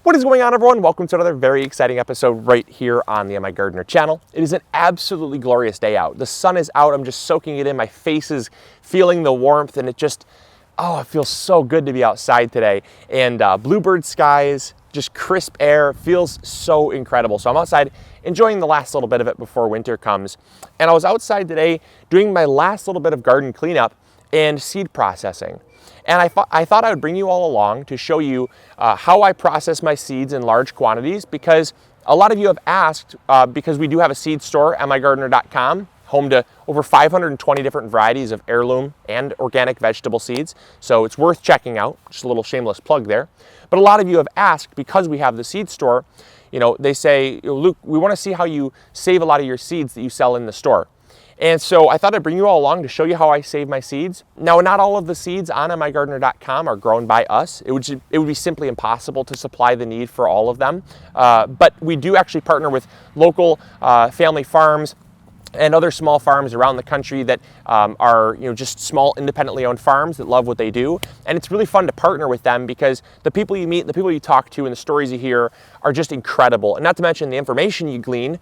What is going on, everyone? Welcome to another very exciting episode right here on the MIgardener channel. It is an absolutely glorious day out. The sun is out. I'm just soaking it in. My face is feeling the warmth, and it feels so good to be outside today. And bluebird skies, just crisp air, feels so incredible. So I'm outside enjoying the last little bit of it before winter comes. And I was outside today doing my last little bit of garden cleanup and seed processing. And I thought I would bring you all along to show you how I process my seeds in large quantities, because a lot of you have asked, because we do have a seed store, MIgardener.com, home to over 520 different varieties of heirloom and organic vegetable seeds. So it's worth checking out, just a little shameless plug there. But a lot of you have asked, because we have the seed store, they say, Luke, we want to see how you save a lot of your seeds that you sell in the store. And so I thought I'd bring you all along to show you how I save my seeds. Now, not all of the seeds on MIgardener.com are grown by us. It would be simply impossible to supply the need for all of them. But we do actually partner with local family farms and other small farms around the country that are just small independently owned farms that love what they do. And it's really fun to partner with them, because the people you meet, the people you talk to, and the stories you hear are just incredible. And not to mention the information you glean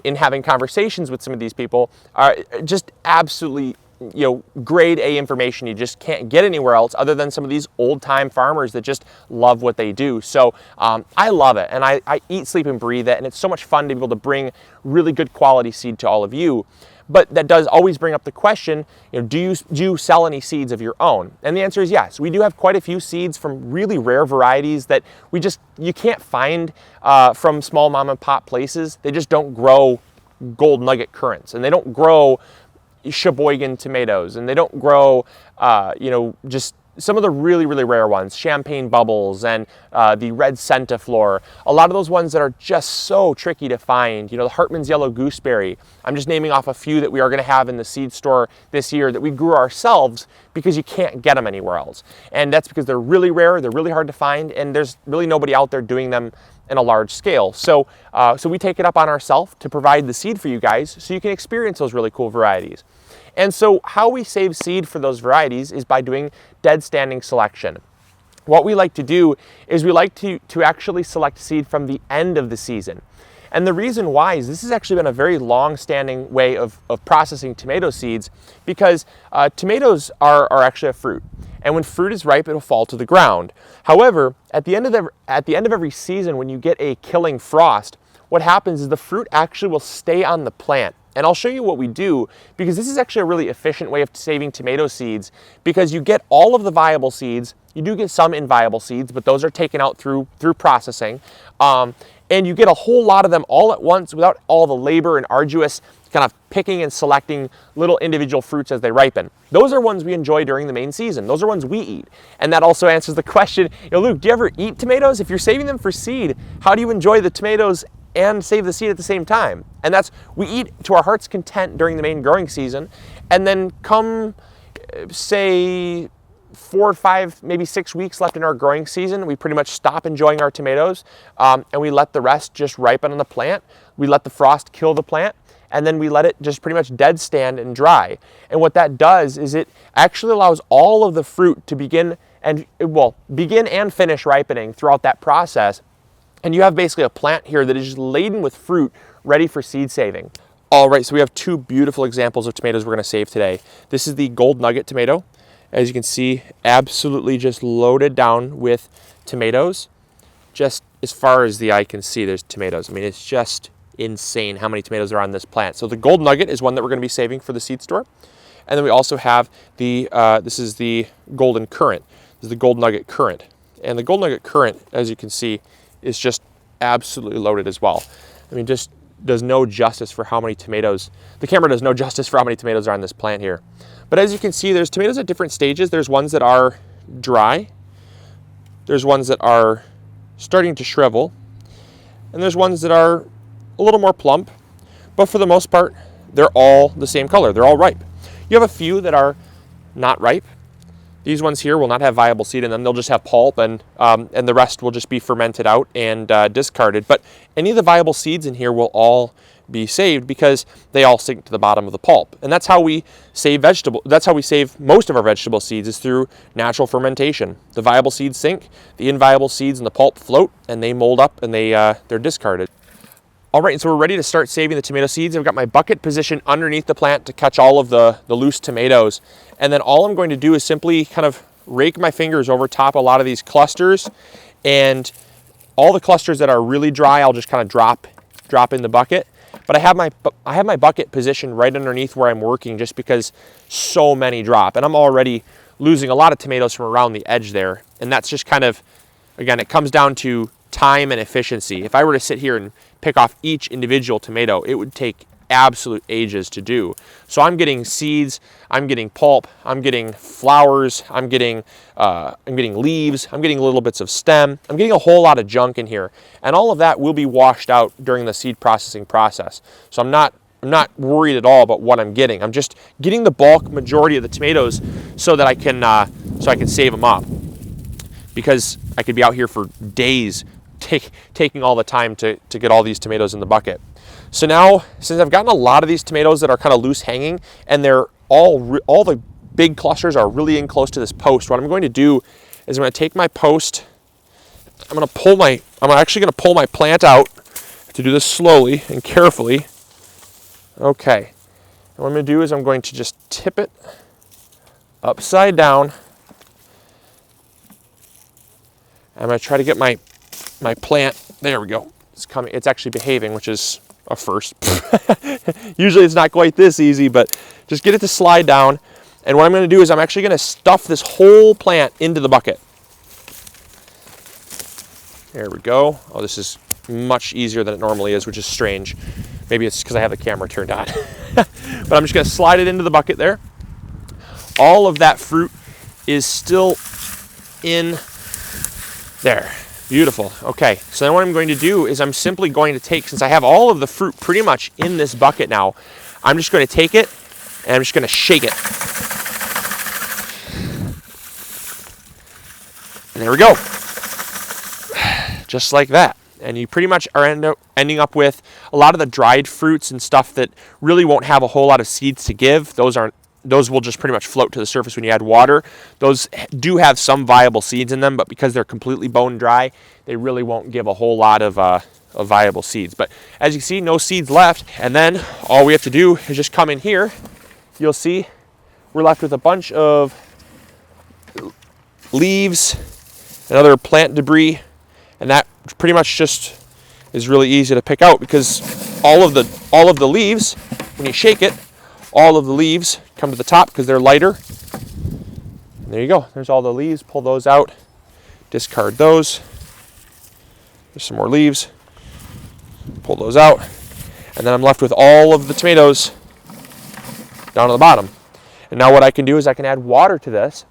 in having conversations with some of these people are just absolutely grade A information you just can't get anywhere else other than some of these old time farmers that just love what they do. So I love it, and I eat, sleep, and breathe it, and it's so much fun to be able to bring really good quality seed to all of you. But that does always bring up the question, do you sell any seeds of your own? And the answer is yes. We do have quite a few seeds from really rare varieties that you can't find from small mom and pop places. They just don't grow gold nugget currants, and they don't grow Sheboygan tomatoes, and they don't grow, just some of the really, really rare ones, champagne bubbles and the red centiflora. A lot of those ones that are just so tricky to find, the Hartman's yellow gooseberry. I'm just naming off a few that we are going to have in the seed store this year that we grew ourselves, because you can't get them anywhere else. And that's because they're really rare, they're really hard to find, and there's really nobody out there doing them in a large scale. So we take it up on ourselves to provide the seed for you guys so you can experience those really cool varieties. And so how we save seed for those varieties is by doing dead standing selection. What we like to do is we like to actually select seed from the end of the season. And the reason why is this has actually been a very long-standing way of processing tomato seeds, because tomatoes are actually a fruit. And when fruit is ripe, it'll fall to the ground. However, at the end of every season, when you get a killing frost, what happens is the fruit actually will stay on the plant. And I'll show you what we do, because this is actually a really efficient way of saving tomato seeds, because you get all of the viable seeds. You do get some inviable seeds, but those are taken out through processing. And you get a whole lot of them all at once without all the labor and arduous kind of picking and selecting little individual fruits as they ripen. Those are ones we enjoy during the main season. Those are ones we eat. And that also answers the question, Luke, do you ever eat tomatoes? If you're saving them for seed, how do you enjoy the tomatoes and save the seed at the same time? And we eat to our heart's content during the main growing season, and then come, say, 4 or 5, maybe 6 weeks left in our growing season, we pretty much stop enjoying our tomatoes, and we let the rest just ripen on the plant. We let the frost kill the plant, and then we let it just pretty much dead stand and dry. And what that does is it actually allows all of the fruit to begin and finish ripening throughout that process. And you have basically a plant here that is just laden with fruit, ready for seed saving. All right, so we have 2 beautiful examples of tomatoes we're going to save today. This is the gold nugget tomato. As you can see, absolutely just loaded down with tomatoes. Just as far as the eye can see, there's tomatoes. I mean, it's just insane how many tomatoes are on this plant. So the gold nugget is one that we're going to be saving for the seed store. And then we also have this is the golden currant. This is the gold nugget currant. And the gold nugget currant, as you can see, is just absolutely loaded as well. I mean, just does no justice for how many tomatoes, the camera does no justice for how many tomatoes are on this plant here. But as you can see, there's tomatoes at different stages. There's ones that are dry, there's ones that are starting to shrivel, and there's ones that are a little more plump, but for the most part, they're all the same color. They're all ripe. You have a few that are not ripe, These ones here will not have viable seed in them. They'll just have pulp, and the rest will just be fermented out and discarded. But any of the viable seeds in here will all be saved because they all sink to the bottom of the pulp. And that's how we save that's how we save most of our vegetable seeds, is through natural fermentation. The viable seeds sink, the inviable seeds in the pulp float, and they mold up, and they're discarded. All right, so we're ready to start saving the tomato seeds. I've got my bucket positioned underneath the plant to catch all of the loose tomatoes. And then all I'm going to do is simply kind of rake my fingers over top a lot of these clusters. And all the clusters that are really dry, I'll just kind of drop in the bucket. But I have my bucket positioned right underneath where I'm working, just because so many drop. And I'm already losing a lot of tomatoes from around the edge there. And that's just kind of, again, it comes down to time and efficiency. If I were to sit here and pick off each individual tomato, it would take absolute ages to do. So I'm getting seeds, I'm getting pulp, I'm getting flowers, I'm getting leaves, I'm getting little bits of stem, I'm getting a whole lot of junk in here, and all of that will be washed out during the seed processing process. So I'm not worried at all about what I'm getting. I'm just getting the bulk majority of the tomatoes so that I can save them up, because I could be out here for days taking all the time to get all these tomatoes in the bucket. So now, since I've gotten a lot of these tomatoes that are kind of loose hanging, and they're all the big clusters are really in close to this post, what I'm going to do is I'm going to take my post, I'm actually going to pull my plant out, to do this slowly and carefully. Okay, and what I'm going to do is I'm going to just tip it upside down. I'm going to try to get my plant, there we go, it's coming, it's actually behaving, which is a first. Usually it's not quite this easy, but just get it to slide down. And what I'm going to do is I'm actually going to stuff this whole plant into the bucket. There we go. Oh, this is much easier than it normally is, which is strange. Maybe it's because I have the camera turned on. But I'm just going to slide it into the bucket there. All of that fruit is still in there. Beautiful. Okay, so then what I'm going to do is I'm simply going to take, since I have all of the fruit pretty much in this bucket now, I'm just going to take it and I'm just going to shake it. And there we go. Just like that. And you pretty much are ending up with a lot of the dried fruits and stuff that really won't have a whole lot of seeds to give. Those will just pretty much float to the surface when you add water. Those do have some viable seeds in them, but because they're completely bone dry, they really won't give a whole lot of viable seeds. But as you can see, no seeds left. And then all we have to do is just come in here. You'll see we're left with a bunch of leaves and other plant debris. And that pretty much just is really easy to pick out, because all of the leaves, when you shake it, all of the leaves come to the top because they're lighter. And there you go. There's all the leaves. Pull those out. Discard those. There's some more leaves. Pull those out. And then I'm left with all of the tomatoes down at the bottom. And now what I can do is I can add water to this.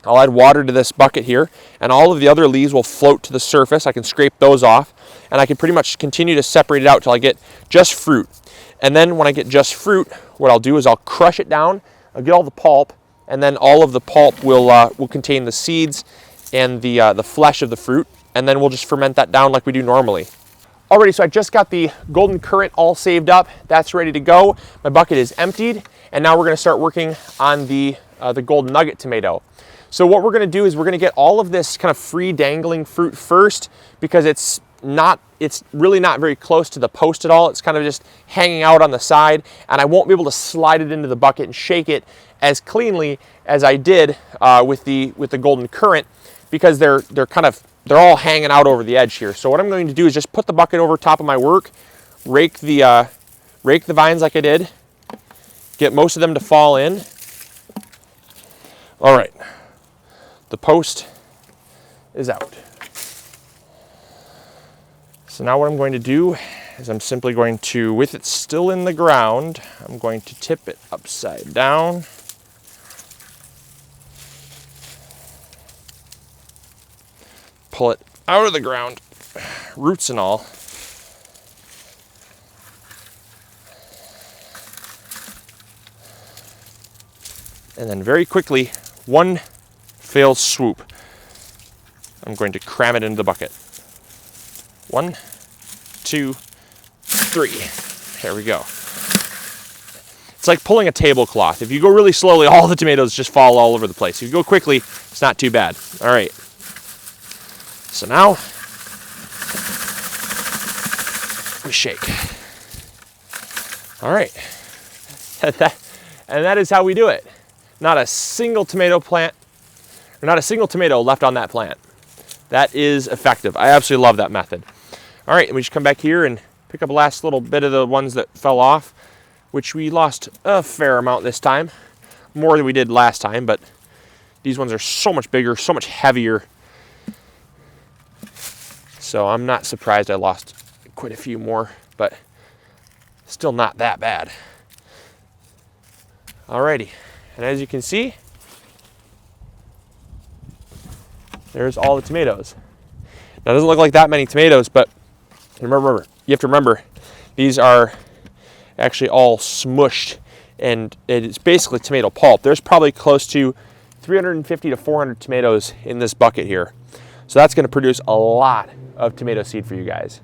I'll add water to this bucket here, and all of the other leaves will float to the surface. I can scrape those off, and I can pretty much continue to separate it out till I get just fruit. And then when I get just fruit, what I'll do is I'll crush it down, I'll get all the pulp, and then all of the pulp will contain the seeds and the flesh of the fruit, and then we'll just ferment that down like we do normally. Alrighty, so I just got the golden currant all saved up. That's ready to go. My bucket is emptied, and now we're going to start working on the golden nugget tomato. So what we're going to do is we're going to get all of this kind of free dangling fruit first, because it's really not very close to the post at all. It's kind of just hanging out on the side, and I won't be able to slide it into the bucket and shake it as cleanly as I did with the golden currant, because they're all hanging out over the edge here. So what I'm going to do is just put the bucket over top of my work, rake the vines like I did, get most of them to fall in. All right. The post is out. So now what I'm going to do is I'm simply going to, with it still in the ground, I'm going to tip it upside down. Pull it out of the ground, roots and all. And then very quickly, one fail swoop. I'm going to cram it into the bucket. 1, 2, 3. There we go. It's like pulling a tablecloth. If you go really slowly, all the tomatoes just fall all over the place. If you go quickly, it's not too bad. All right. So now we shake. All right. And that is how we do it. Not a single tomato plant, or not a single tomato left on that plant. That is effective. I absolutely love that method. All right, and we just come back here and pick up the last little bit of the ones that fell off, which we lost a fair amount this time, more than we did last time, but these ones are so much bigger, so much heavier. So I'm not surprised I lost quite a few more, but still not that bad. Alrighty, and as you can see, there's all the tomatoes. Now it doesn't look like that many tomatoes, but remember, you have to remember, these are actually all smushed, and it's basically tomato pulp. There's probably close to 350 to 400 tomatoes in this bucket here. So that's gonna produce a lot of tomato seed for you guys.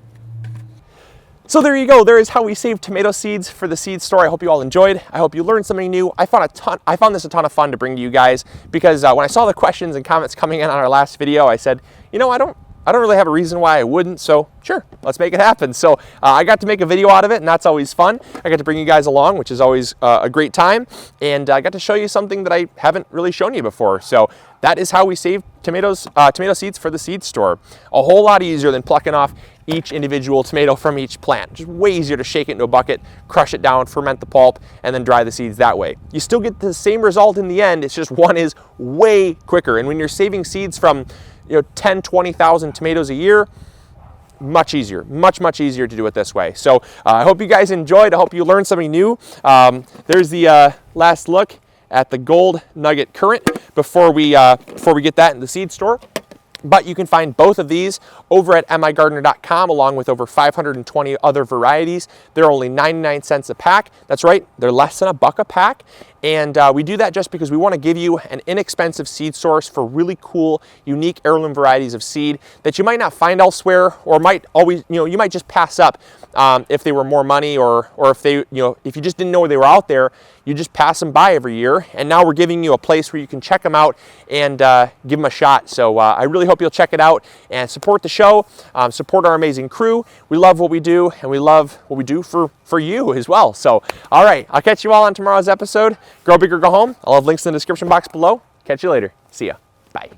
So there you go. There is how we save tomato seeds for the seed store. I hope you all enjoyed. I hope you learned something new. I found this a ton of fun to bring to you guys because when I saw the questions and comments coming in on our last video, I said, you know, I don't really have a reason why I wouldn't, so sure, let's make it happen. So I got to make a video out of it, and that's always fun. I got to bring you guys along, which is always a great time, and I got to show you something that I haven't really shown you before. So that is how we save tomato seeds for the seed store. A whole lot easier than plucking off each individual tomato from each plant. Just way easier to shake it into a bucket, crush it down, ferment the pulp, and then dry the seeds that way. You still get the same result in the end, it's just one is way quicker. And when you're saving seeds from 10, 20,000 tomatoes a year, much easier, much easier to do it this way. So I hope you guys enjoyed. I hope you learned something new. There's the last look at the gold nugget currant before we get that in the seed store. But you can find both of these over at MIgardener.com along with over 520 other varieties. They're only 99 cents a pack. That's right, they're less than $1 a pack. And we do that just because we want to give you an inexpensive seed source for really cool, unique heirloom varieties of seed that you might not find elsewhere, or might always, you might just pass up if they were more money, or if they, if you just didn't know they were out there, you just pass them by every year. And now we're giving you a place where you can check them out and give them a shot. So I really hope you'll check it out and support the show, support our amazing crew. We love what we do, and we love what we do for you as well. So, all right, I'll catch you all on tomorrow's episode. Grow big or go home. I'll have links in the description box below. Catch you later. See ya. Bye.